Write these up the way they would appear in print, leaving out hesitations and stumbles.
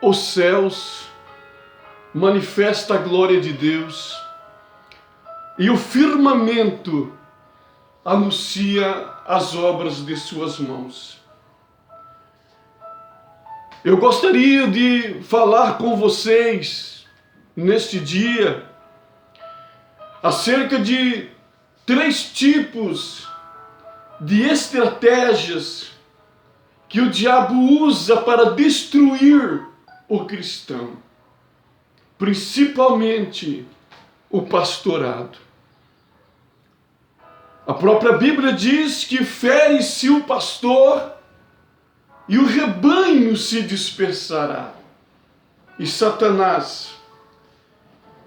os céus, manifesta a glória de Deus, e o firmamento anuncia as obras de suas mãos. Eu gostaria de falar com vocês neste dia acerca de 3 tipos de estratégias que o diabo usa para destruir o cristão, principalmente o pastorado. A própria Bíblia diz que fere-se o pastor e o rebanho se dispersará. E Satanás,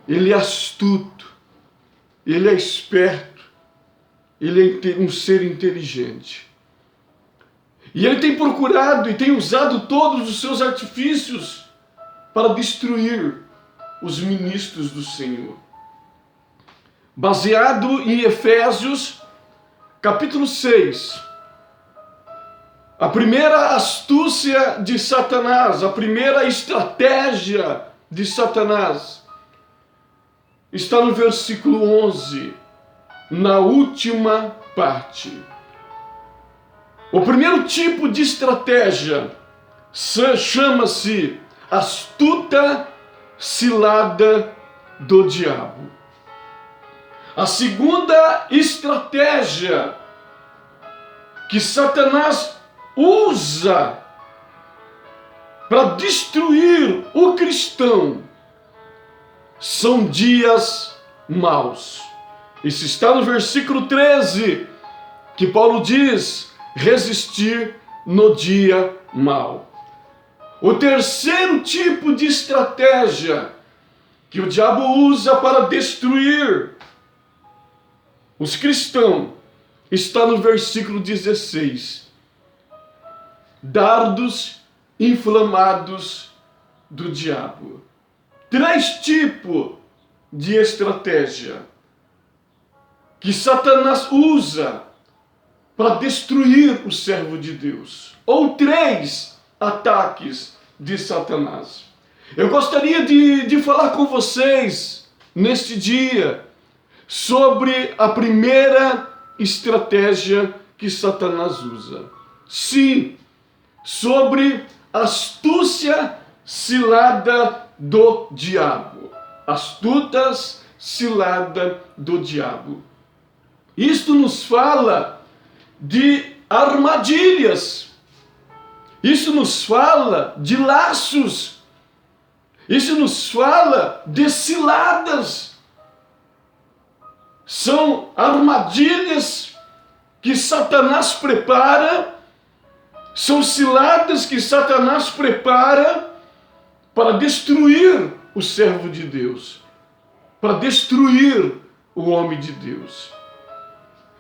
ele é astuto, ele é esperto, ele é um ser inteligente. E ele tem procurado e tem usado todos os seus artifícios para destruir os ministros do Senhor. Baseado em Efésios, capítulo 6, a primeira astúcia de Satanás, a primeira estratégia de Satanás, está no versículo 11, na última parte. O primeiro tipo de estratégia chama-se astuta cilada do diabo. A segunda estratégia que Satanás usa para destruir o cristão são dias maus. Isso está no versículo 13, que Paulo diz: resistir no dia mau. O terceiro tipo de estratégia que o diabo usa para destruir os cristãos está no versículo 16. Dardos inflamados do diabo. 3 tipos de estratégia que Satanás usa para destruir o servo de Deus. Ou 3 ataques de Satanás. Eu gostaria de falar com vocês neste dia sobre a primeira estratégia que Satanás usa. Sim, sobre a astúcia cilada do diabo. Astutas cilada do diabo. Isto nos fala de armadilhas. Isso nos fala de laços. Isso nos fala de ciladas. São armadilhas que Satanás prepara, são ciladas que Satanás prepara para destruir o servo de Deus, para destruir o homem de Deus.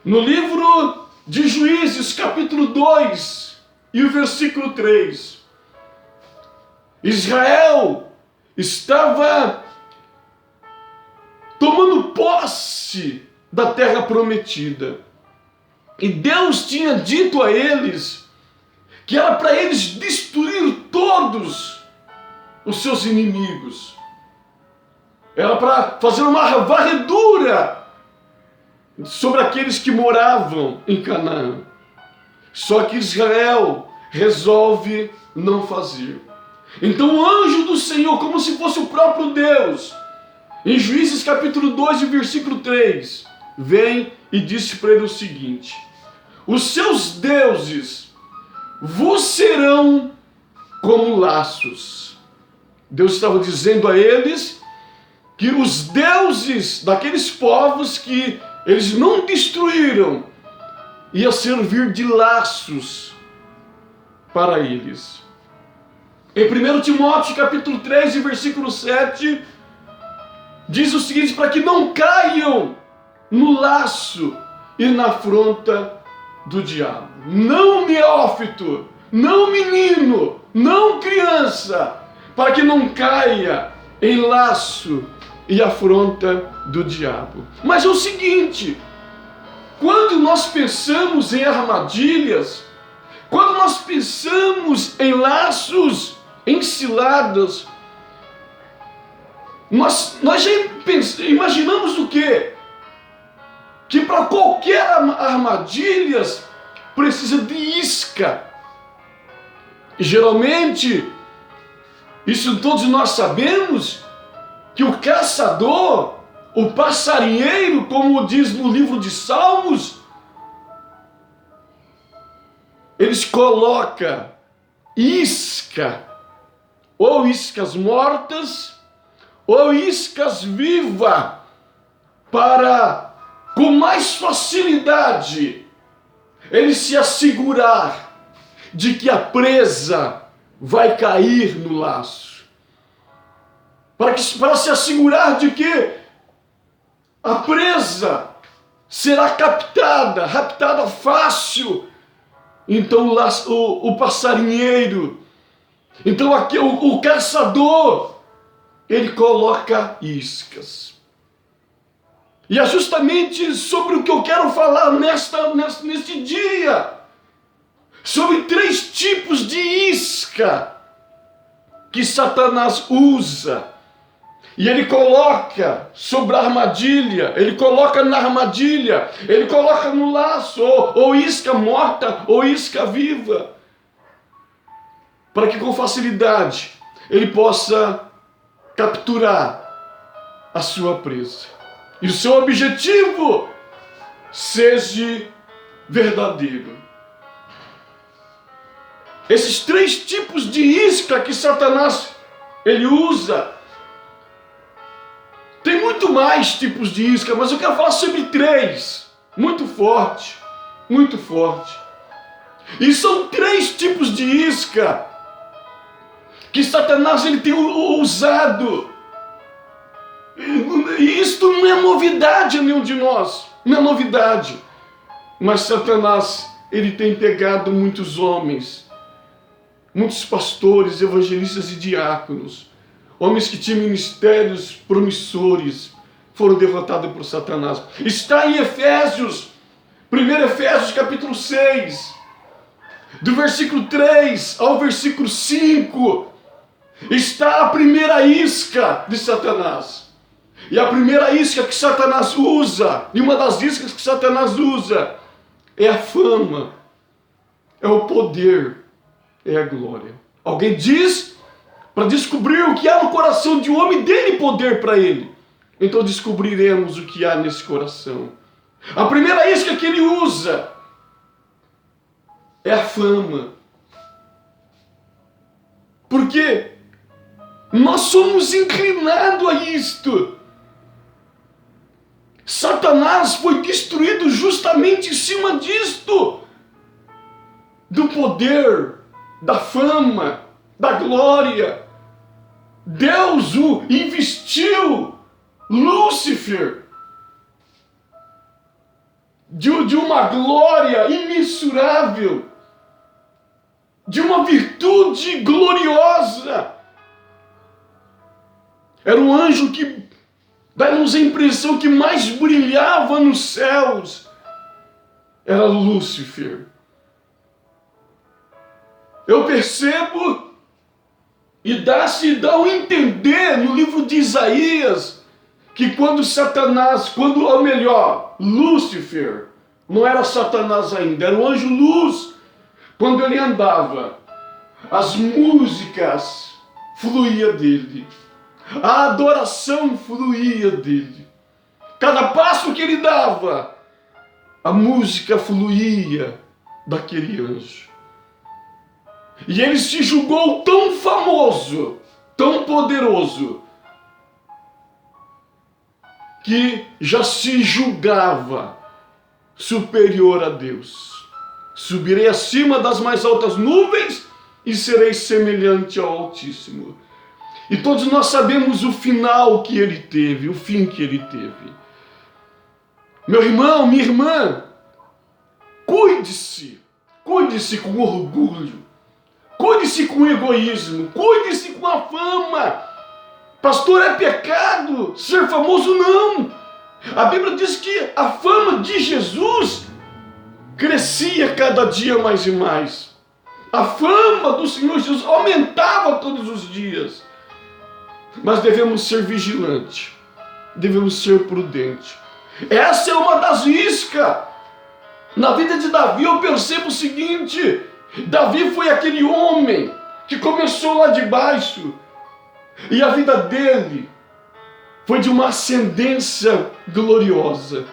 No livro de Juízes, capítulo 2, e o versículo 3, Israel estava tomando posse da terra prometida. E Deus tinha dito a eles que era para eles destruir todos os seus inimigos. Era para fazer uma varredura sobre aqueles que moravam em Canaã. Só que Israel resolve não fazer. Então o anjo do Senhor, como se fosse o próprio Deus, em Juízes capítulo 2, versículo 3, vem e disse para ele o seguinte: os seus deuses vos serão como laços. Deus estava dizendo a eles que os deuses daqueles povos que eles não destruíram ia servir de laços para eles. Em 1 Timóteo capítulo 3, versículo 7, diz o seguinte: para que não caiam no laço e na afronta do diabo. Não neófito, não menino, não criança, para que não caia em laço e afronta do diabo. Mas é o seguinte: quando nós pensamos em armadilhas, quando nós pensamos em laços, em ciladas. Nós já imaginamos o quê? Que para qualquer armadilha precisa de isca. E geralmente, isso todos nós sabemos, que o caçador, o passarinheiro, como diz no livro de Salmos, eles colocam isca, ou iscas mortas, ou iscas vivas, para, com mais facilidade, ele se assegurar de que a presa vai cair no laço. Para se assegurar de que a presa será raptada fácil. Então o passarinheiro, então aqui o caçador, ele coloca iscas. E é justamente sobre o que eu quero falar neste dia. Sobre 3 tipos de isca que Satanás usa. E ele coloca sobre a armadilha, ele coloca na armadilha, ele coloca no laço, ou isca morta, ou isca viva. Para que com facilidade ele possa capturar a sua presa. E o seu objetivo seja verdadeiro. Esses 3 tipos de isca que Satanás ele usa. Tem muito mais tipos de isca, mas eu quero falar sobre 3. Muito forte, muito forte. E são 3 tipos de isca que Satanás ele tem usado. E isto não é novidade a nenhum de nós. Não é novidade. Mas Satanás ele tem pegado muitos homens, muitos pastores, evangelistas e diáconos, homens que tinham ministérios promissores, foram derrotados por Satanás. Está em Efésios, 1 Efésios capítulo 6, do versículo 3 ao versículo 5, está a primeira isca de Satanás. E a primeira isca que Satanás usa, e uma das iscas que Satanás usa, é a fama, é o poder, é a glória. Alguém diz, para descobrir o que há no coração de um homem, dê-lhe poder para ele. Então descobriremos o que há nesse coração. A primeira isca que ele usa é a fama. Porque nós somos inclinados a isto. Satanás foi destruído justamente em cima disto. Do poder, da fama, da glória. Deus o investiu, Lúcifer, de uma glória imensurável, de uma virtude gloriosa. Era um anjo que dá-nos a impressão que mais brilhava nos céus. Era Lúcifer. Eu percebo e dá a entender no livro de Isaías que quando Lúcifer, não era Satanás ainda, era o anjo luz, quando ele andava, as músicas fluíam dele, a adoração fluía dele, cada passo que ele dava, a música fluía daquele anjo. E ele se julgou tão famoso, tão poderoso, que já se julgava superior a Deus. Subirei acima das mais altas nuvens e serei semelhante ao Altíssimo. E todos nós sabemos o final que ele teve, o fim que ele teve. Meu irmão, minha irmã, cuide-se com orgulho. Cuide-se com egoísmo, cuide-se com a fama. Pastor, é pecado ser famoso? Não. A Bíblia diz que a fama de Jesus crescia cada dia mais e mais. A fama do Senhor Jesus aumentava todos os dias. Mas devemos ser vigilantes, devemos ser prudentes. Essa é uma das iscas. Na vida de Davi eu percebo o seguinte: Davi foi aquele homem que começou lá de baixo, e a vida dele foi de uma ascendência gloriosa.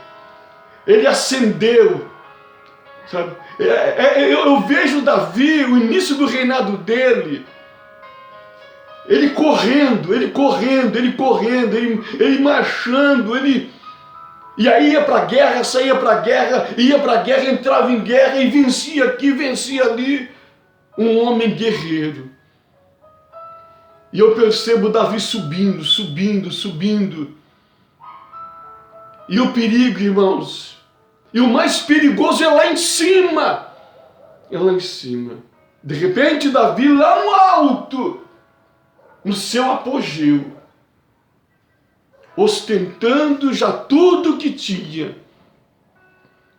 Ele ascendeu, sabe? Eu vejo Davi, o início do reinado dele, ele correndo, ele marchando, e aí ia para a guerra, saía para a guerra, ia para a guerra, entrava em guerra e vencia aqui, vencia ali. Um homem guerreiro. E eu percebo Davi subindo. E o perigo, irmãos, e o mais perigoso é lá em cima. De repente, Davi lá no alto, no seu apogeu, ostentando já tudo que tinha.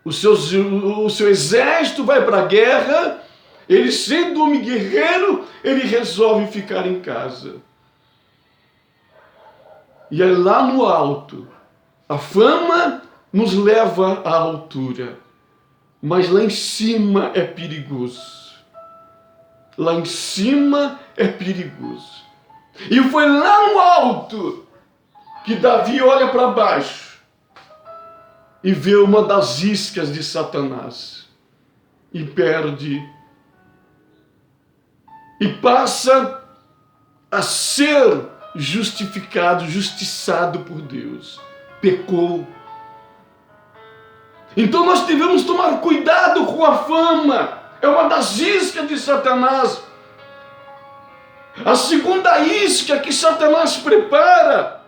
O seu exército vai para a guerra, ele sendo homem guerreiro, ele resolve ficar em casa. E aí lá no alto, a fama nos leva à altura, mas lá em cima é perigoso. Lá em cima é perigoso. E foi lá no alto que Davi olha para baixo e vê uma das iscas de Satanás e perde. E passa a ser justificado, justiçado por Deus. Pecou. Então nós devemos tomar cuidado com a fama. É uma das iscas de Satanás. A segunda isca que Satanás prepara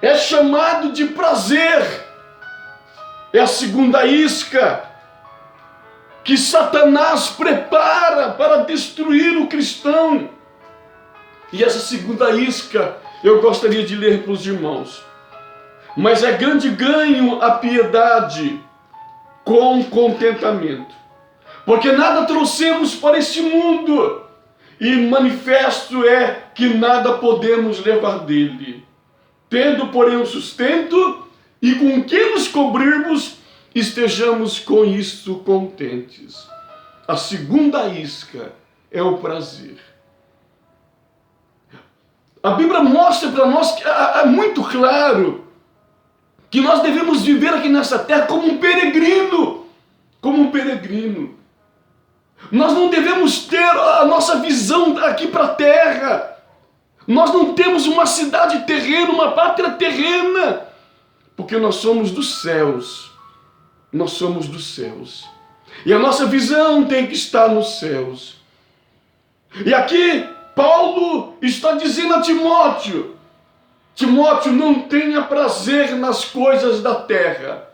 é chamado de prazer. É a segunda isca que Satanás prepara para destruir o cristão. E essa segunda isca eu gostaria de ler para os irmãos. Mas é grande ganho a piedade com contentamento, porque nada trouxemos para este mundo, e manifesto é que nada podemos levar dele. Tendo, porém, o sustento, e com que nos cobrirmos, estejamos com isso contentes. A segunda isca é o prazer. A Bíblia mostra para nós que é muito claro que nós devemos viver aqui nessa terra como um peregrino. Como um peregrino. Nós não devemos ter a nossa visão aqui para a terra. Nós não temos uma cidade terrena, uma pátria terrena, porque nós somos dos céus. Nós somos dos céus. E a nossa visão tem que estar nos céus. E aqui Paulo está dizendo a Timóteo: Timóteo, não tenha prazer nas coisas da terra.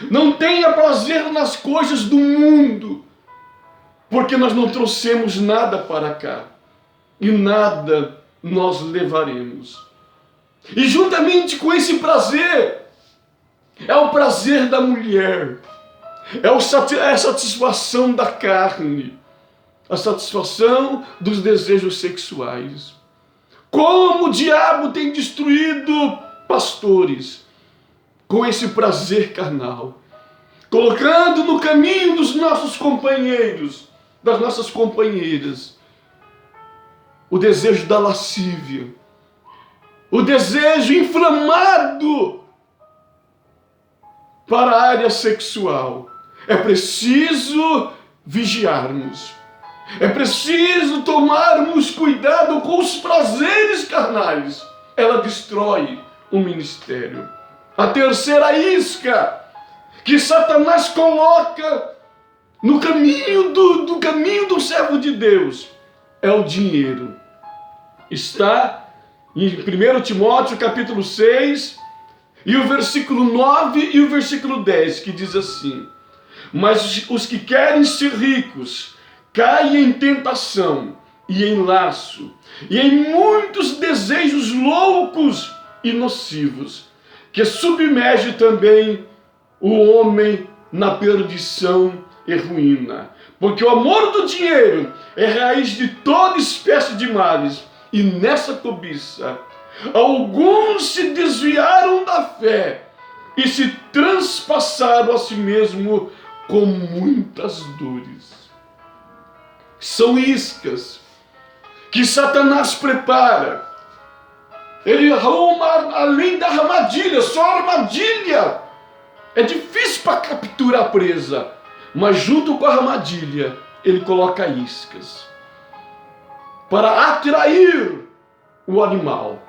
Não tenha prazer nas coisas do mundo, porque nós não trouxemos nada para cá. E nada nós levaremos. E juntamente com esse prazer, é o prazer da mulher. É a satisfação da carne. A satisfação dos desejos sexuais. Como o diabo tem destruído pastores com esse prazer carnal, colocando no caminho dos nossos companheiros, das nossas companheiras, o desejo da lascívia, o desejo inflamado para a área sexual. É preciso vigiarmos. É preciso tomarmos cuidado com os prazeres carnais. Ela destrói o ministério. A terceira isca que Satanás coloca no caminho do caminho do servo de Deus é o dinheiro. Está em 1 Timóteo capítulo 6 e o versículo 9 e o versículo 10, que diz assim: mas os que querem ser ricos caem em tentação e em laço, e em muitos desejos loucos e nocivos, que submerge também o homem na perdição e ruína. Porque o amor do dinheiro é raiz de toda espécie de males. E nessa cobiça, alguns se desviaram da fé e se transpassaram a si mesmo com muitas dores. São iscas que Satanás prepara. Ele arruma além da armadilha, só armadilha. É difícil para capturar a presa, mas junto com a armadilha, ele coloca iscas para atrair o animal,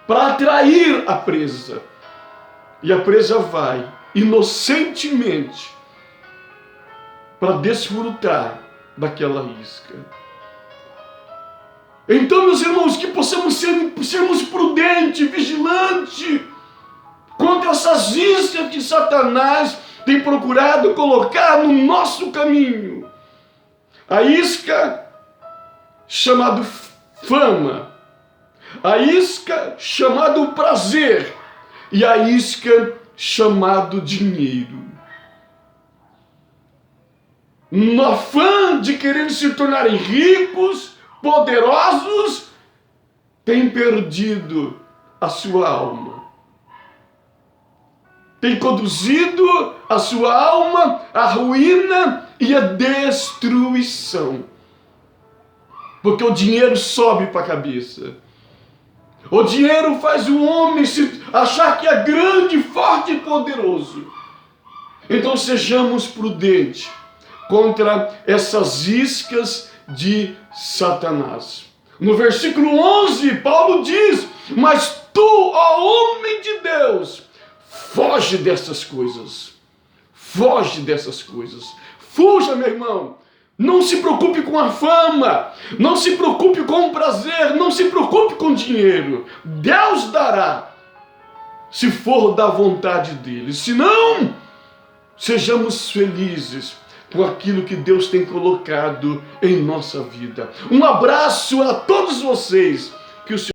para atrair a presa. E a presa vai inocentemente para desfrutar daquela isca. Então, meus irmãos, que possamos sermos prudentes, vigilantes contra essas iscas que Satanás tem procurado colocar no nosso caminho. A isca chamada fama, a isca chamada prazer e a isca chamada dinheiro. No afã de querer se tornarem ricos, poderosos, tem perdido a sua alma. Tem conduzido a sua alma à ruína e à destruição. Porque o dinheiro sobe para a cabeça. O dinheiro faz o homem se achar que é grande, forte e poderoso. Então sejamos prudentes contra essas iscas de Satanás. No versículo 11, Paulo diz: mas tu, ó homem de Deus, foge dessas coisas. Foge dessas coisas. Fuja, meu irmão. Não se preocupe com a fama. Não se preocupe com o prazer. Não se preocupe com o dinheiro. Deus dará, se for da vontade dele. Se não, sejamos felizes com aquilo que Deus tem colocado em nossa vida. Um abraço a todos vocês. Que o Senhor